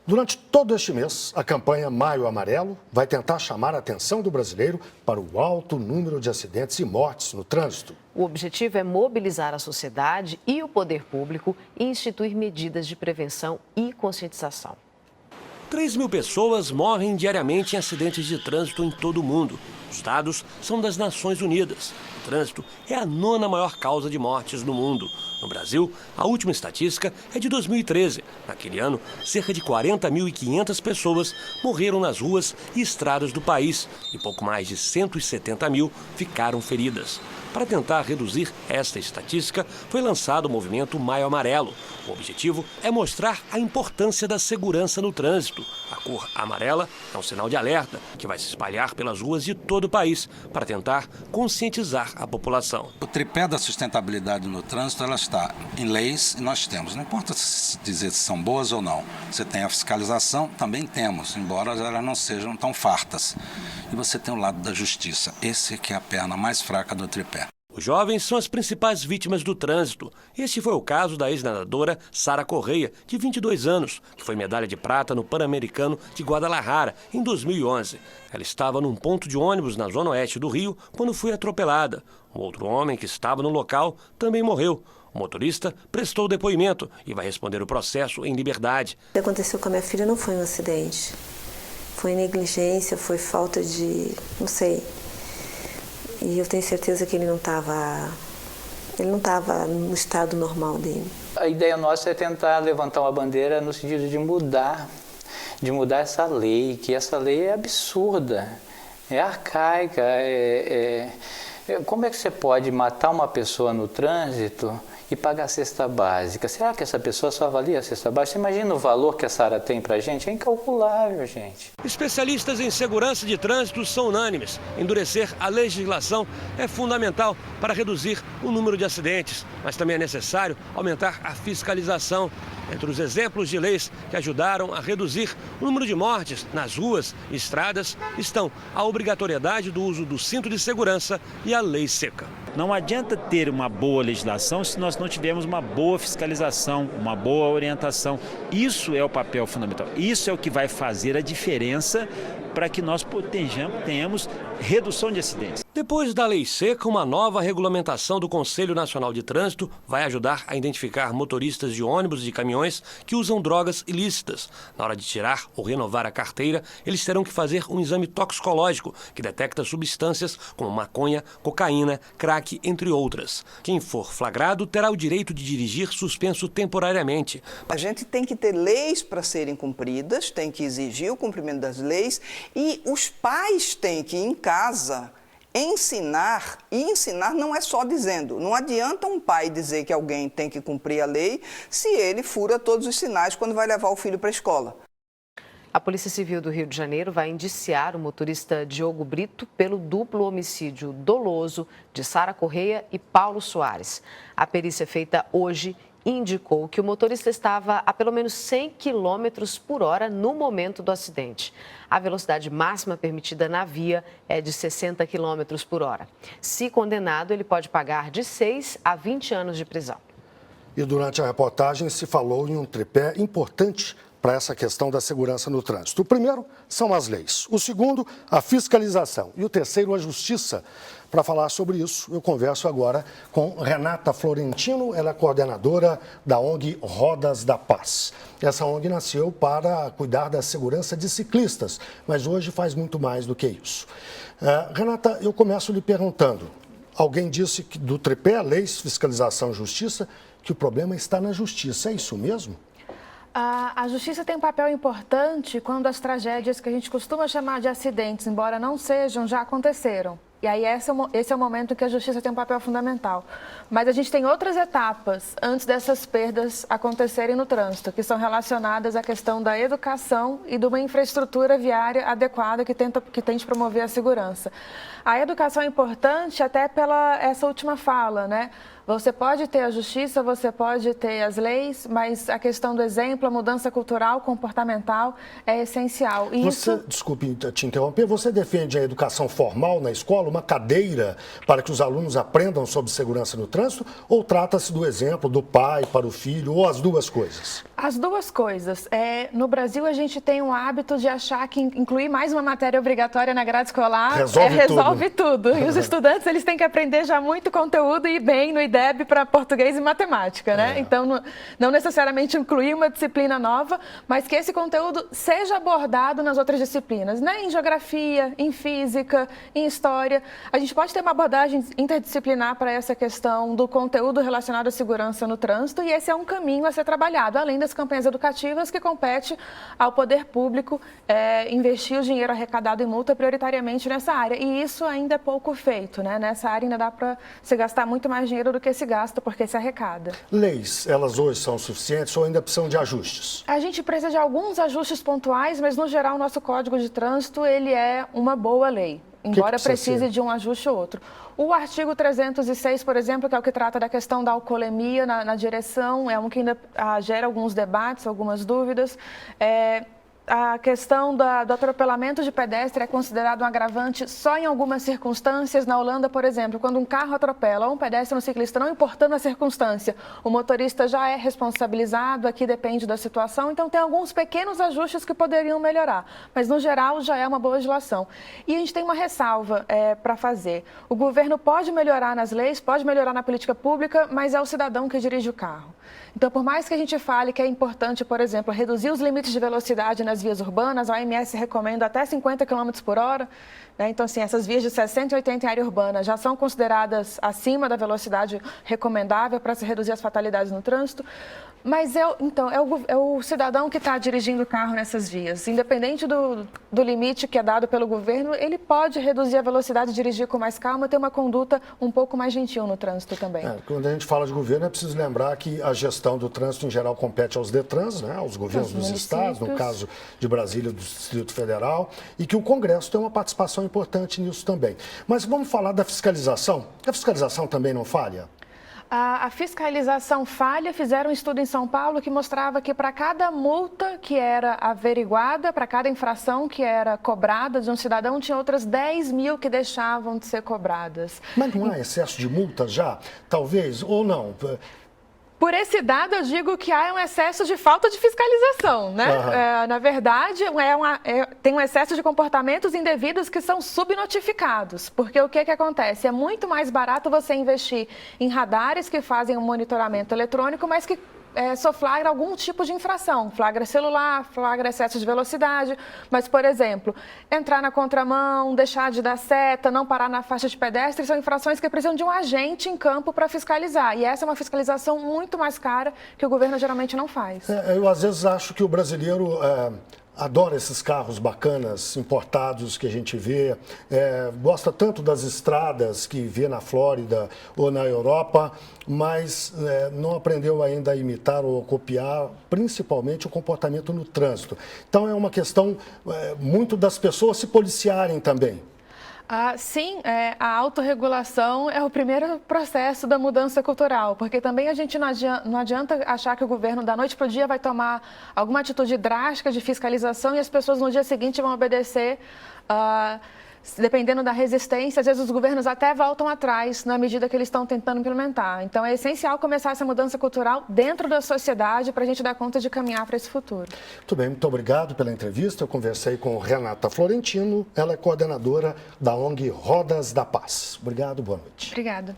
Durante todo este mês, a campanha Maio Amarelo vai tentar chamar a atenção do brasileiro para o alto número de acidentes e mortes no trânsito. O objetivo é mobilizar a sociedade e o poder público e instituir medidas de prevenção e conscientização. 3.000 pessoas morrem diariamente em acidentes de trânsito em todo o mundo. Os dados são das Nações Unidas. O trânsito é a 9ª maior causa de mortes no mundo. No Brasil, a última estatística é de 2013. Naquele ano, cerca de 40.500 pessoas morreram nas ruas e estradas do país e pouco mais de 170.000 ficaram feridas. Para tentar reduzir esta estatística, foi lançado o movimento Maio Amarelo. O objetivo é mostrar a importância da segurança no trânsito. A cor amarela é um sinal de alerta que vai se espalhar pelas ruas de todo o país para tentar conscientizar a população. O tripé da sustentabilidade no trânsito, ela está em leis e nós temos. Não importa dizer se são boas ou não. Você tem a fiscalização, também temos, embora elas não sejam tão fartas. E você tem o lado da justiça. Esse que é a perna mais fraca do tripé. Os jovens são as principais vítimas do trânsito. Este foi o caso da ex-nadadora Sara Correia, de 22 anos, que foi medalha de prata no Pan-Americano de Guadalajara em 2011. Ela estava num ponto de ônibus na zona oeste do Rio quando foi atropelada. Um outro homem que estava no local também morreu. O motorista prestou depoimento e vai responder o processo em liberdade. O que aconteceu com a minha filha não foi um acidente. Foi negligência, foi falta de... não sei... E eu tenho certeza que ele não estava no estado normal dele. A ideia nossa é tentar levantar uma bandeira no sentido de mudar essa lei, que essa lei é absurda, é arcaica. Como é que você pode matar uma pessoa no trânsito e pagar a cesta básica? Será que essa pessoa só avalia a cesta básica? Você imagina o valor que a Sara tem pra gente? É incalculável, gente. Especialistas em segurança de trânsito são unânimes. Endurecer a legislação é fundamental para reduzir o número de acidentes, mas também é necessário aumentar a fiscalização. Entre os exemplos de leis que ajudaram a reduzir o número de mortes nas ruas e estradas estão a obrigatoriedade do uso do cinto de segurança e a lei seca. Não adianta ter uma boa legislação se nós não tivermos uma boa fiscalização, uma boa orientação. Isso é o papel fundamental. Isso é o que vai fazer a diferença para que nós tenhamos redução de acidentes. Depois da lei seca, uma nova regulamentação do Conselho Nacional de Trânsito vai ajudar a identificar motoristas de ônibus e de caminhões que usam drogas ilícitas. Na hora de tirar ou renovar a carteira, eles terão que fazer um exame toxicológico que detecta substâncias como maconha, cocaína, crack, entre outras. Quem for flagrado terá o direito de dirigir suspenso temporariamente. A gente tem que ter leis para serem cumpridas, tem que exigir o cumprimento das leis e os pais têm que, em casa, ensinar, e ensinar não é só dizendo. Não adianta um pai dizer que alguém tem que cumprir a lei se ele fura todos os sinais quando vai levar o filho para a escola. A Polícia Civil do Rio de Janeiro vai indiciar o motorista Diogo Brito pelo duplo homicídio doloso de Sara Correia e Paulo Soares. A perícia feita hoje indicou que o motorista estava a pelo menos 100 km por hora no momento do acidente. A velocidade máxima permitida na via é de 60 km por hora. Se condenado, ele pode pagar de 6 a 20 anos de prisão. E durante a reportagem se falou em um tripé importante para essa questão da segurança no trânsito. O primeiro são as leis, o segundo, a fiscalização e o terceiro, a justiça. Para falar sobre isso, eu converso agora com Renata Florentino, ela é coordenadora da ONG Rodas da Paz. Essa ONG nasceu para cuidar da segurança de ciclistas, mas hoje faz muito mais do que isso. Renata, eu começo lhe perguntando, alguém disse que do tripé, leis, fiscalização e justiça, que o problema está na justiça, é isso mesmo? A justiça tem um papel importante quando as tragédias que a gente costuma chamar de acidentes, embora não sejam, já aconteceram. E aí esse é o momento em que a justiça tem um papel fundamental. Mas a gente tem outras etapas antes dessas perdas acontecerem no trânsito, que são relacionadas à questão da educação e de uma infraestrutura viária adequada que tente promover a segurança. A educação é importante até pela essa última fala, né? Você pode ter a justiça, você pode ter as leis, mas a questão do exemplo, a mudança cultural, comportamental é essencial. E desculpe te interromper, você defende a educação formal na escola, uma cadeira para que os alunos aprendam sobre segurança no trânsito, ou trata-se do exemplo do pai para o filho, ou as duas coisas? As duas coisas. No Brasil, a gente tem um hábito de achar que incluir mais uma matéria obrigatória na grade escolar resolve tudo. E os estudantes, eles têm que aprender já muito conteúdo e ir bem no IDEB para português e matemática, né? Então, não necessariamente incluir uma disciplina nova, mas que esse conteúdo seja abordado nas outras disciplinas, né? Em geografia, em física, em história. A gente pode ter uma abordagem interdisciplinar para essa questão do conteúdo relacionado à segurança no trânsito, e esse é um caminho a ser trabalhado, além das campanhas educativas que compete ao poder público investir o dinheiro arrecadado em multa prioritariamente nessa área. E isso ainda é pouco feito, né? Nessa área ainda dá para se gastar muito mais dinheiro do que se gasta, porque se arrecada. Leis, elas hoje são suficientes ou ainda precisam de ajustes? A gente precisa de alguns ajustes pontuais, mas no geral o nosso Código de Trânsito ele é uma boa lei, embora precise de um ajuste ou outro. O artigo 306, por exemplo, que é o que trata da questão da alcoolemia na direção, é um que ainda gera alguns debates, algumas dúvidas. A questão do atropelamento de pedestre é considerado um agravante só em algumas circunstâncias. Na Holanda, por exemplo, quando um carro atropela um pedestre ou um ciclista, não importando a circunstância, o motorista já é responsabilizado, aqui depende da situação. Então, tem alguns pequenos ajustes que poderiam melhorar, mas, no geral, já é uma boa legislação. E a gente tem uma ressalva para fazer. O governo pode melhorar nas leis, pode melhorar na política pública, mas é o cidadão que dirige o carro. Então, por mais que a gente fale que é importante, por exemplo, reduzir os limites de velocidade nas vias urbanas, a OMS recomenda até 50 km por hora. Né? Então, assim, essas vias de 60 e 80 em área urbana já são consideradas acima da velocidade recomendável para se reduzir as fatalidades no trânsito. Mas é o cidadão que está dirigindo o carro nessas vias. Independente do limite que é dado pelo governo, ele pode reduzir a velocidade, dirigir com mais calma, ter uma conduta um pouco mais gentil no trânsito também. Quando a gente fala de governo, é preciso lembrar que a gestão do trânsito, em geral, compete aos DETRANs, né, aos governos dos estados, no caso de Brasília, do Distrito Federal, e que o Congresso tem uma participação importante nisso também. Mas vamos falar da fiscalização. A fiscalização também não falha? A fiscalização falha. Fizeram um estudo em São Paulo que mostrava que para cada multa que era averiguada, para cada infração que era cobrada de um cidadão, tinha outras 10 mil que deixavam de ser cobradas. Mas não há excesso de multa já? Talvez, ou não? Por esse dado, eu digo que há um excesso de falta de fiscalização, né? Na verdade, tem um excesso de comportamentos indevidos que são subnotificados. Porque o que acontece? É muito mais barato você investir em radares que fazem um monitoramento eletrônico, mas que só flagra algum tipo de infração, flagra celular, flagra excesso de velocidade, mas, por exemplo, entrar na contramão, deixar de dar seta, não parar na faixa de pedestre, são infrações que precisam de um agente em campo para fiscalizar, e essa é uma fiscalização muito mais cara que o governo geralmente não faz. Eu, às vezes, acho que o brasileiro adora esses carros bacanas, importados, que a gente vê, gosta tanto das estradas que vê na Flórida ou na Europa, mas não aprendeu ainda a imitar ou copiar, principalmente o comportamento no trânsito. Então, é uma questão muito das pessoas se policiarem também. Sim, a autorregulação é o primeiro processo da mudança cultural, porque também a gente não adianta achar que o governo da noite para o dia vai tomar alguma atitude drástica de fiscalização e as pessoas no dia seguinte vão obedecer, dependendo da resistência. Às vezes os governos até voltam atrás na medida que eles estão tentando implementar. Então é essencial começar essa mudança cultural dentro da sociedade para a gente dar conta de caminhar para esse futuro. Muito bem, muito obrigado pela entrevista. Eu conversei com Renata Florentino, ela é coordenadora da ONG Rodas da Paz. Obrigado, boa noite. Obrigada.